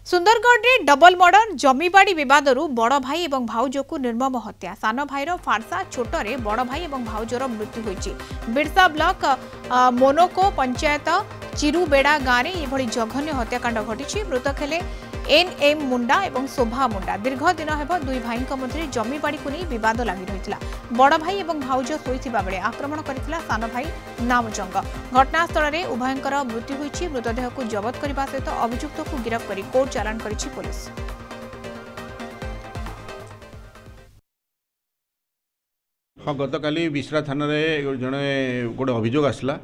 सुंदरगढ़ में double murder जमीबाड़ी विवाद बड़ भाई और भाउज को निर्मम हत्या सान भाईर फारसा छोटे बड़ भाई और भाउजर मृत्यु होती। बिरसा ब्लॉक मोनोको पंचायत चिरुबेड़ा गाँव में यह जघन्य हत्याकांड घटी। मृतक हेले एनएम मुंडा और शोभा मुंडा। दीर्घ दिन हेब दुई भाई मध्य जमीबाड़ी को नहीं विवाद लगी रही। बड़ भाई और भाउज शोइथिबा बेले आक्रमण करथिला सान भाई नामजंग। घटनास्थल में उभयंकर मृत्यु होईछि। मृतदेह को जबत करने सहित अभियुक्त को गिरफ्त कर कोर्ट चालान करिछि पुलिस। हाँ, गतकाली बिश्रा थाना जड़े गोटे अभियोग आसला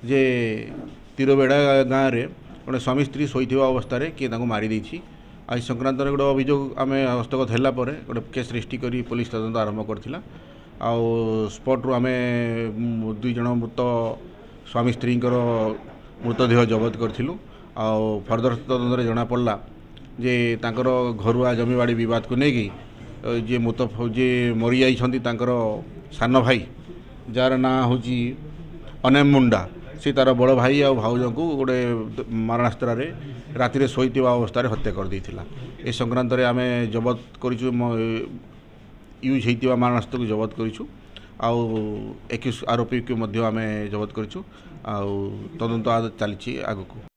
जे तिरबेड़ा गाँव में गोटे स्वामी स्त्री शोइथिबा अवस्था किए मारी देछि। आज संक्रांत गोटे अभियोग आम हस्तगत होला परे गोटे केस रजिस्ट्री करी पुलिस तदंत आरंभ करथिला। आउ स्पॉट आम दुई जन मृत स्वामी स्त्री मृतदेह जबत करथिलु। आउ फर्दर तदंत जना पड़ला जे तांकर घरुआ जमीबाड़ी विवाद को लेकिन जे मृत जे मरी जाइछन्ति तांकर सान भाई जार ना हूँ अनेम मुंडा सी तार बड़ भाई आ भाउज को गोटे मारणास्त्र राति शोइथिबा अवस्था हत्या कर देथिला। ए संक्रांत आम जबत करिछु यूज होइथिबा मारणास्त्र को जबत करिछु। आउ 21 आरोपी को मध्य आम जबत करिछु। आउ तदंत चलछि आगको।